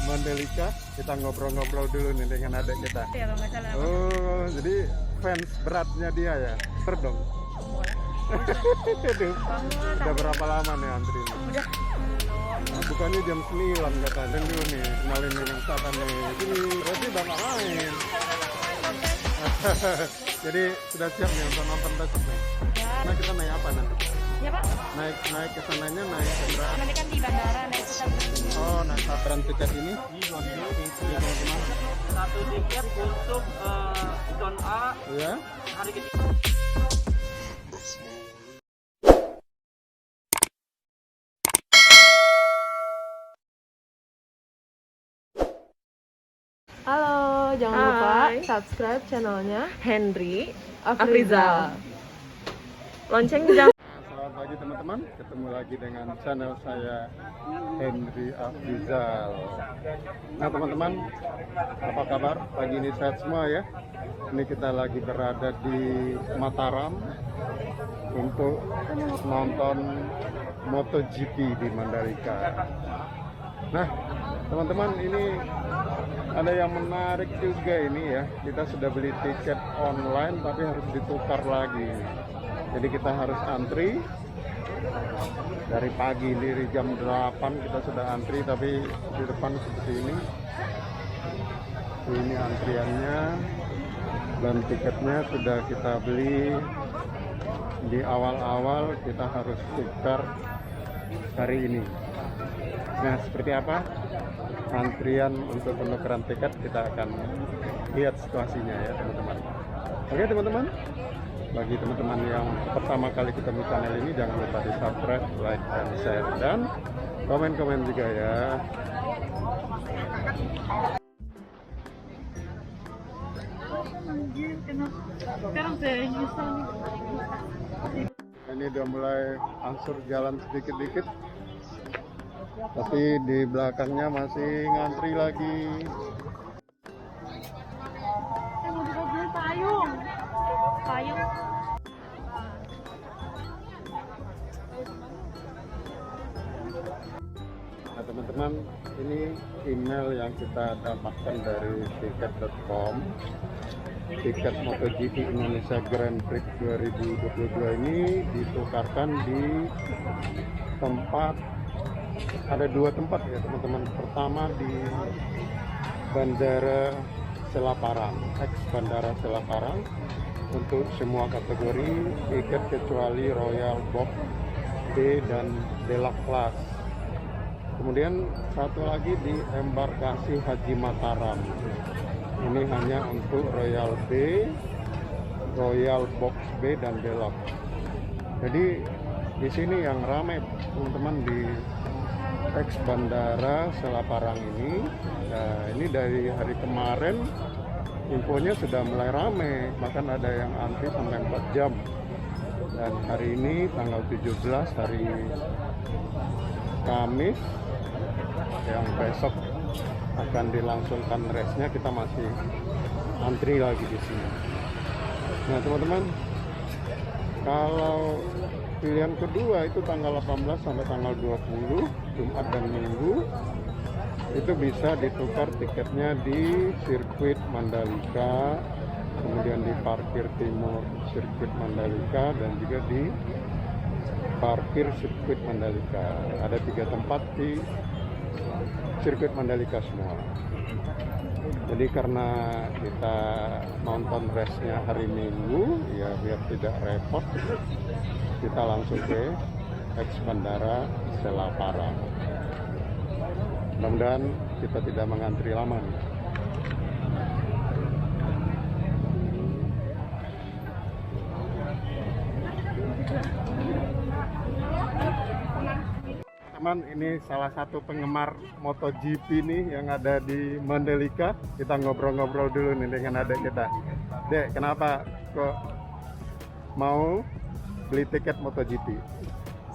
Mandalika. Kita ngobrol-ngobrol dulu nih dengan adik kita. Ya, kalau nggak salah. Oh, jadi fans beratnya dia ya? Dong. Aduh, udah berapa lama nih antri ini? Udah. Nah, bukannya jam 9 katanya dulu nih, kenalin yang satan nih. Ini berarti udah nggak main. Jadi sudah siap nih untuk nonton besok nih. Nah, kita naik apa nanti? Ya Pak. Naik ke sananya naik kendaraan. Nanti kan di bandara naik pesawat. Oh, naik sataran tiket ini? Iya, teman-teman. Satu tiket untuk zone A Iya. hari ketiga. Halo, jangan lupa Hai. subscribe channelnya Henry Afrizal. Lonceng jangan. Selamat pagi teman-teman, ketemu lagi dengan channel saya Henry Afrizal. Nah teman-teman, apa kabar? Pagi ini sehat semua ya. Ini kita lagi berada di Mataram untuk nonton MotoGP di Mandalika. Nah teman-teman, ini ada yang menarik juga ini ya. Kita sudah beli tiket online tapi harus ditukar lagi. Jadi kita harus antri dari pagi, dari jam 8 kita sudah antri, tapi di depan seperti ini. Ini antriannya dan tiketnya sudah kita beli di awal-awal, kita harus tukar hari ini. Nah, seperti apa antrian untuk penukaran tiket, kita akan lihat situasinya ya teman-teman. Oke teman-teman, bagi teman-teman yang pertama kali ketemu channel ini, jangan lupa di subscribe, like, dan share, dan komen-komen juga ya. Sekarang saya nyesel nih. Ini udah mulai angsur jalan sedikit-dikit, tapi di belakangnya masih ngantri lagi. Saya mau beli payung. Payung. Nah teman-teman, ini email yang kita dapatkan dari tiket.com. Tiket MotoGP Indonesia Grand Prix 2022 ini ditukarkan di tempat, ada dua tempat ya teman-teman. Pertama di Bandara Selaparang, ex Bandara Selaparang, untuk semua kategori tiket kecuali Royal Box B dan Deluxe Class. Kemudian satu lagi di embarkasi Haji Mataram. Ini hanya untuk Royal B, Royal Box B dan Deluxe. Jadi di sini yang ramai teman-teman di ex Bandara Selaparang ini. Nah, ini dari hari kemarin infonya sudah mulai ramai, bahkan ada yang antri sampai 4 jam. Dan hari ini tanggal 17, hari Kamis, yang besok akan dilangsungkan race-nya, kita masih antri lagi di sini. Nah teman-teman, kalau pilihan kedua itu tanggal 18 sampai tanggal 20, Jumat dan Minggu, itu bisa ditukar tiketnya di sirkuit Mandalika, kemudian di parkir timur sirkuit Mandalika, dan juga di parkir sirkuit Mandalika. Ada 3 tempat di sirkuit Mandalika semua. Jadi karena kita nonton race-nya hari Minggu, ya biar tidak repot, kita langsung ke ex Bandara Selaparang. Mudah-mudahan kita tidak mengantri lama nih. Teman, ini salah satu penggemar MotoGP nih yang ada di Mandalika. Kita ngobrol-ngobrol dulu nih dengan adik kita. Dek, kenapa kok mau beli tiket MotoGP?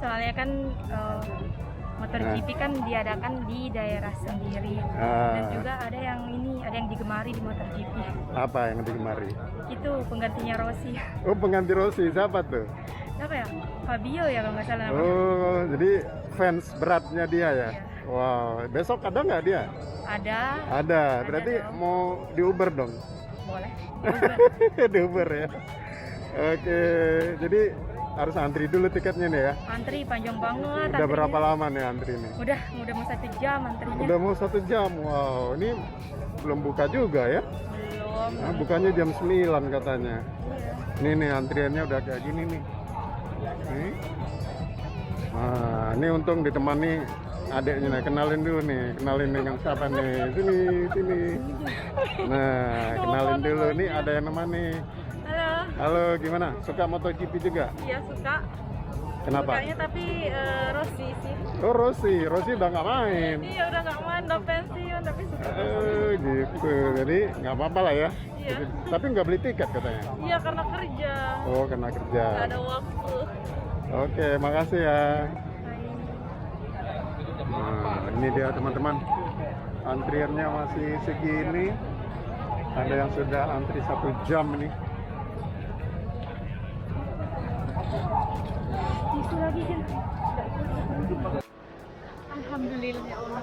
Soalnya kan MotoGP kan diadakan di daerah sendiri. Dan juga ada yang digemari di MotoGP. Apa yang digemari? Itu penggantinya Rossi. Oh, pengganti Rossi, siapa tuh? Siapa ya? Fabio ya kalau nggak salah namanya. Oh, jadi fans beratnya dia ya? Iya. Wow, besok ada nggak dia? Ada. Ada, berarti dong. mau di Uber dong? Boleh. Di Uber ya. Oke, jadi harus antri dulu tiketnya nih ya. Antri panjang banget. Udah berapa lama nih antri nih? Udah mau 1 jam antrinya. Udah mau 1 jam. Wow, ini belum buka juga ya? Belum. Nah, bukannya jam 9 katanya. Iya. Ini nih antriannya udah kayak gini nih. Nih. Nah, ini untung ditemani adiknya nih. Kenalin dulu nih. Kenalin dengan siapa nih? Sini. Nah, kenalin dulu. Nih ada yang nemani. Halo. Halo, gimana? Suka MotoGP juga? Iya suka. Kenapa? Sukanya tapi Rossi sih. Oh, Rossi udah nggak main. Iya udah nggak main, udah pensiun tapi suka. Gitu. Jadi nggak apa-apa lah ya. Iya. Tapi nggak beli tiket katanya. Iya karena kerja. Oh, karena kerja. Nggak ada waktu. Oke, makasih ya. Nah, ini dia teman-teman. Antriannya masih segini. Ada yang sudah antri 1 jam nih. Tisu lagi kan. Alhamdulillah ya Allah.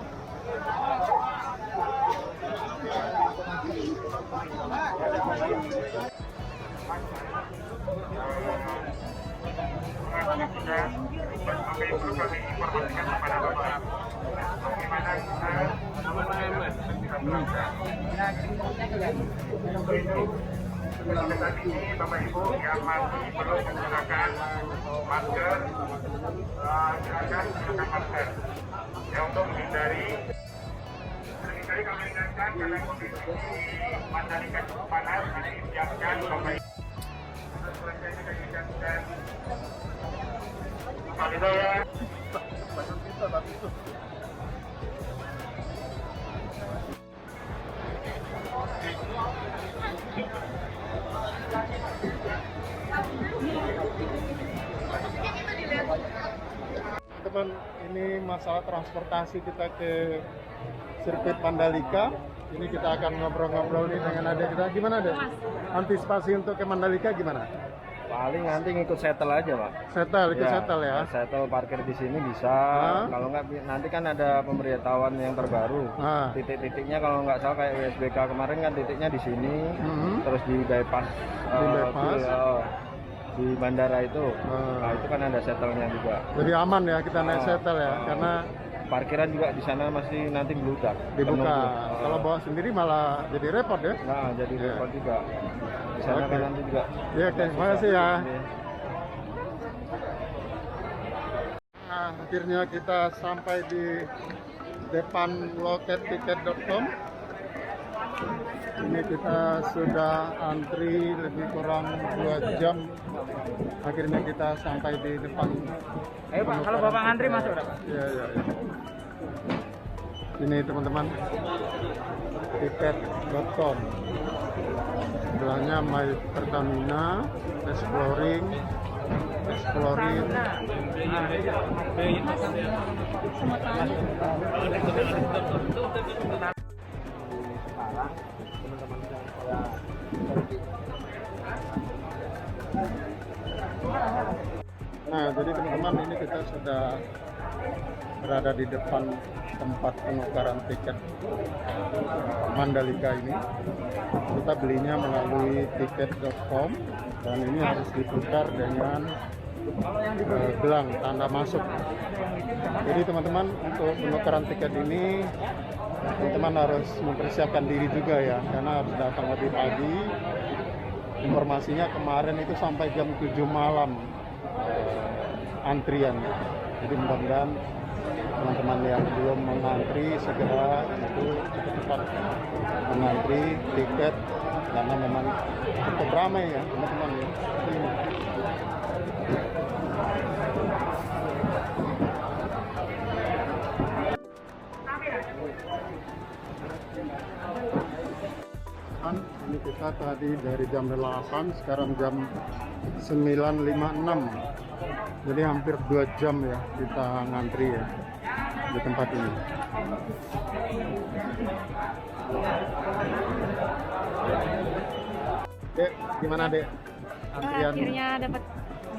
Saat ini Bapak Ibu yang masih belum menggunakan masker, silakan menggunakan masker. Ya, untuk menghindari kami ingatkan karena kondisi Mandalika cukup panas, jadi siapkan Bapak Ibu. Selesai kami ingatkan. Pak Hidayat. Teman, ini masalah transportasi kita ke sirkuit Mandalika. Ini kita akan ngobrol-ngobrol nih dengan adik kita. Gimana deh? Antisipasi untuk ke Mandalika gimana? Paling nanti ngikut shuttle aja, Pak. Ikut shuttle ya? Shuttle parkir di sini bisa. Kalau nggak, nanti kan ada pemberitahuan yang terbaru. Titik-titiknya kalau nggak salah kayak USBK kemarin kan titiknya di sini, terus di bypass, di bandara itu. Nah, itu kan ada shuttle-nya juga. Jadi aman ya kita naik shuttle ya, karena parkiran juga di sana masih nanti dibuka. Kalau bawa sendiri malah jadi repot ya? Nah, jadi repot juga. Di sana kan nanti juga. Ya, oke, terima kasih ya. Nah, akhirnya kita sampai di depan lokettiket.com. Ini kita sudah antri lebih kurang 2 jam. Akhirnya kita sampai di depan. Ayo Pak, kalau Bapak ngantri masuk udah Pak. Iya. Ini teman-teman, tiket.com. Sebelahnya My Pertamina, Exploring. Nah, jadi teman-teman, ini kita sudah berada di depan tempat penukaran tiket Mandalika ini. Kita belinya melalui tiket.com dan ini harus ditukar dengan gelang tanda masuk. Jadi teman-teman, untuk penukaran tiket ini teman-teman harus mempersiapkan diri juga ya, karena harus datang lebih pagi. Informasinya kemarin itu sampai jam 7 malam antrian. Jadi mudah-mudahan teman-teman yang belum mengantri segera itu cepat mengantri tiket, karena memang cukup ramai ya teman-teman ya. Ini kita tadi dari jam 8, sekarang jam 9.56. Jadi hampir 2 jam ya kita ngantri ya di tempat ini. Dek, gimana Dek? Antrian Akhirnya dapat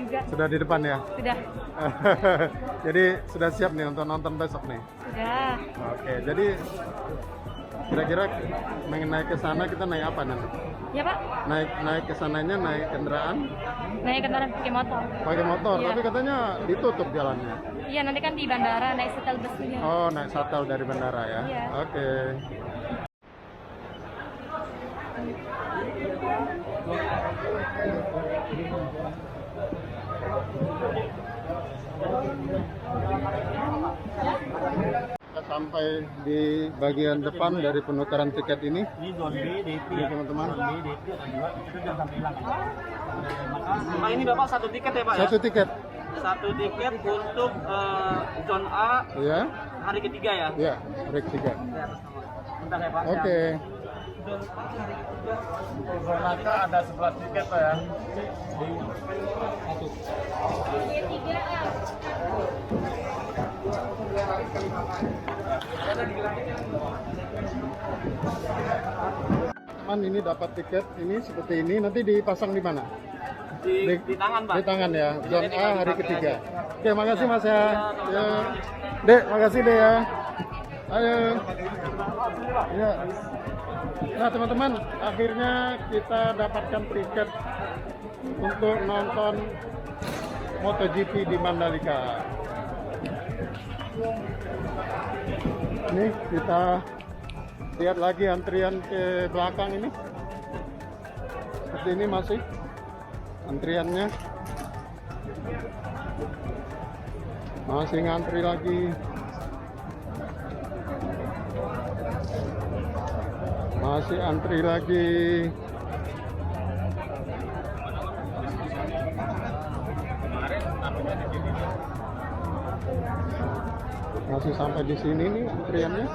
juga. sudah di depan ya? Sudah. Jadi sudah siap nih untuk nonton besok nih. Sudah. Oke, jadi kira-kira naik ke sana kita naik apa nanti? Ya Pak, Naik ke sananya naik kendaraan? naik kendaraan pakai motor. Pakai motor, Iya. tapi katanya ditutup jalannya. Iya, nanti kan di bandara naik shuttle busnya. Oh, naik shuttle dari bandara ya? Iya. Oke. Kita sampai di bagian depan dari penukaran tiket ini. Ini zone B, DP Ini teman-teman. Zone B, DP ada dua. Itu jangan sampai hilang. Pak, ini Bapak satu tiket ya Pak ya? Satu tiket. Satu tiket untuk zone A Ya? hari ketiga ya? Ya, break 3. Bentar ya Pak. Oke. Zona K ada 11 tiket Pak ya. Teman ini dapat tiket ini seperti ini, nanti dipasang di mana? Di tangan Pak. Di tangan ya, zona A hari ketiga. Oke, makasih Mas ya. Ya. Dek, makasih Dek ya. Ayo. Ya. Nah teman-teman, akhirnya kita dapatkan tiket untuk nonton MotoGP di Mandalika. Ini kita lihat lagi antrian ke belakang ini. Seperti ini masih antriannya. Masih ngantri lagi. Masih antri lagi. Masih sampai di sini nih antriannya.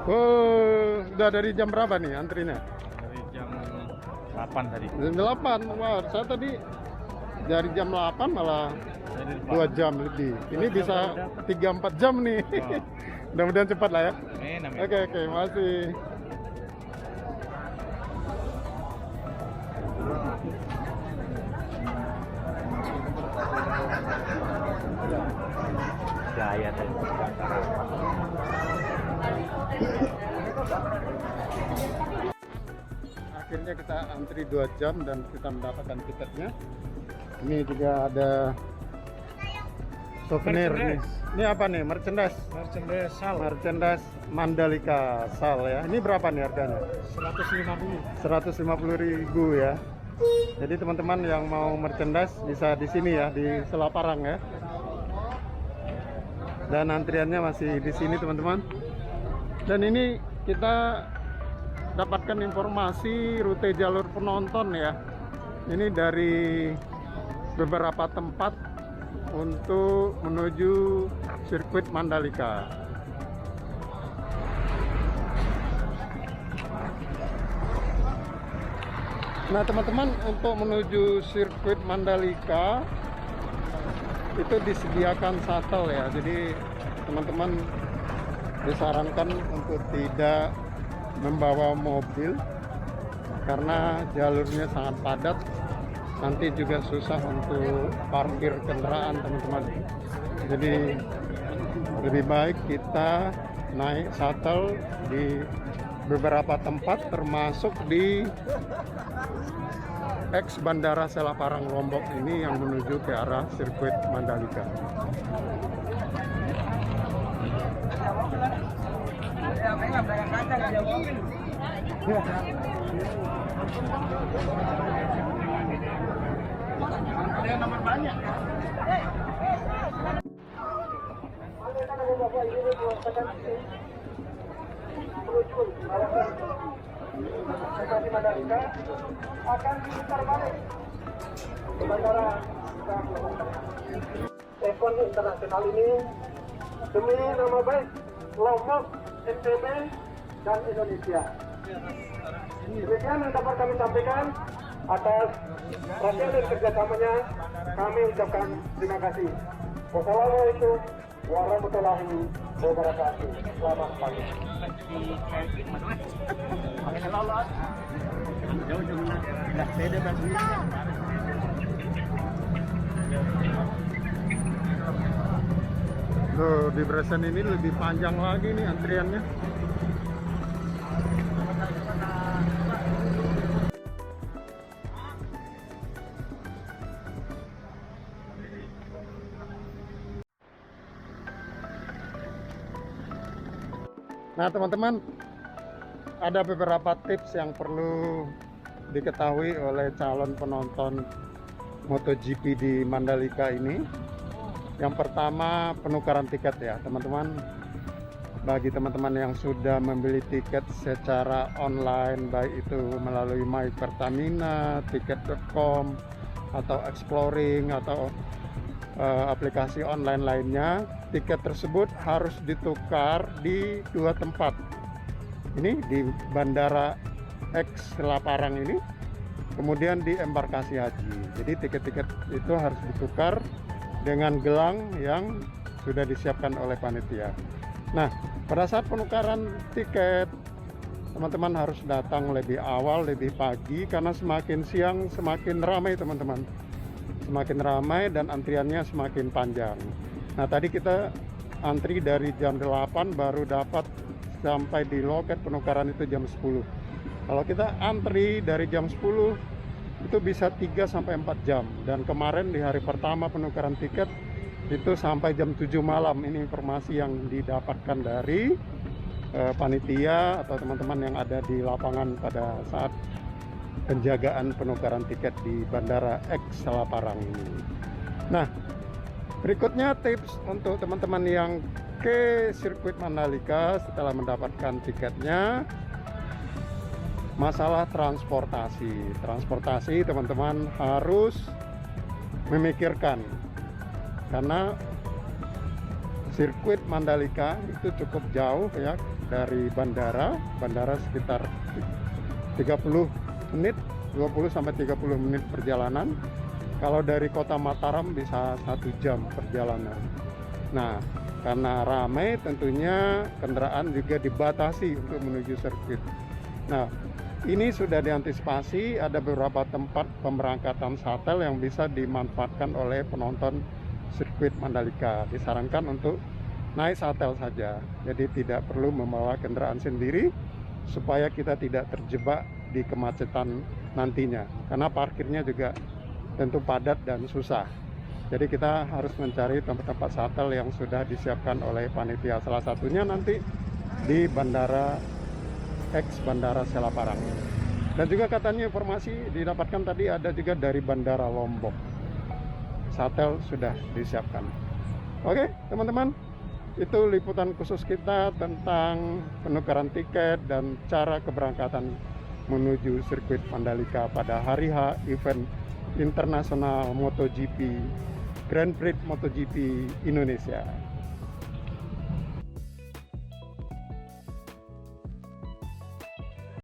Oh, udah dari jam berapa nih antrinya? Dari jam 8 tadi. Jam 8. Wah, saya tadi dari jam 8 malah 2 jam lebih. Ini bisa 3-4 jam nih. Mudah-mudahan cepat lah ya. Oke, masih. Gaya tadi. Akhirnya kita antri 2 jam dan kita mendapatkan tiketnya. Ini juga ada souvenir nih. Ini apa nih? Merchandise Sal. Merchandise Mandalika Sal ya. Ini berapa nih harganya? 150.000 ya. Jadi teman-teman yang mau merchandise bisa di sini ya, di Selaparang ya. Dan antriannya masih di sini teman-teman. Dan ini kita dapatkan informasi rute jalur penonton ya. Ini dari beberapa tempat untuk menuju sirkuit Mandalika. Nah teman-teman, untuk menuju sirkuit Mandalika itu disediakan shuttle ya. Jadi teman-teman disarankan untuk tidak membawa mobil karena jalurnya sangat padat, nanti juga susah untuk parkir kendaraan teman-teman. Jadi lebih baik kita naik shuttle di beberapa tempat termasuk di ex Bandara Selaparang Lombok ini yang menuju ke arah sirkuit Mandalika. akan diputar balik ke bandara event internasional ini demi nama baik Lombok, NTB, dan Indonesia. Demikian yang dapat kami sampaikan. Atas hasil dan kerjasamanya kami ucapkan terima kasih. Wassalamualaikum Juara Mutulahi beberapa kaki. Selamat pagi. Tuh, di Bresen ini lebih panjang lagi nih antriannya. Nah teman-teman, ada beberapa tips yang perlu diketahui oleh calon penonton MotoGP di Mandalika ini. Yang pertama, penukaran tiket ya teman-teman. Bagi teman-teman yang sudah membeli tiket secara online, baik itu melalui My Pertamina, tiket.com, atau Exploring, atau aplikasi online lainnya, tiket tersebut harus ditukar di dua tempat. Ini di Bandara X Laparang ini, kemudian di embarkasi haji. Jadi tiket-tiket itu harus ditukar dengan gelang yang sudah disiapkan oleh panitia. Nah, pada saat penukaran tiket, teman-teman harus datang lebih awal, lebih pagi, karena semakin siang semakin ramai teman-teman. Semakin ramai dan antriannya semakin panjang. Nah, tadi kita antri dari jam 8 baru dapat sampai di loket penukaran itu jam 10. Kalau kita antri dari jam 10 itu bisa 3-4 jam. Dan kemarin di hari pertama penukaran tiket itu sampai jam 7 malam. Ini informasi yang didapatkan dari panitia atau teman-teman yang ada di lapangan pada saat penjagaan penukaran tiket di Bandara X Laparang ini. Nah, berikutnya tips untuk teman-teman yang ke sirkuit Mandalika setelah mendapatkan tiketnya, masalah transportasi. Transportasi teman-teman harus memikirkan, karena sirkuit Mandalika itu cukup jauh ya dari bandara sekitar 30 menit, 20-30 menit perjalanan. Kalau dari kota Mataram bisa 1 jam perjalanan. Nah, karena ramai tentunya kendaraan juga dibatasi untuk menuju sirkuit. Nah, ini sudah diantisipasi, ada beberapa tempat pemberangkatan shuttle yang bisa dimanfaatkan oleh penonton sirkuit Mandalika. Disarankan untuk naik shuttle saja, jadi tidak perlu membawa kendaraan sendiri supaya kita tidak terjebak di kemacetan nantinya, karena parkirnya juga tentu padat dan susah. Jadi kita harus mencari tempat-tempat shuttle yang sudah disiapkan oleh panitia, salah satunya nanti di Bandara X Bandara Selaparang. Dan juga katanya informasi didapatkan tadi ada juga dari Bandara Lombok, shuttle sudah disiapkan. Oke teman-teman, itu liputan khusus kita tentang penukaran tiket dan cara keberangkatan menuju sirkuit Mandalika pada hari H event internasional MotoGP, Grand Prix MotoGP Indonesia.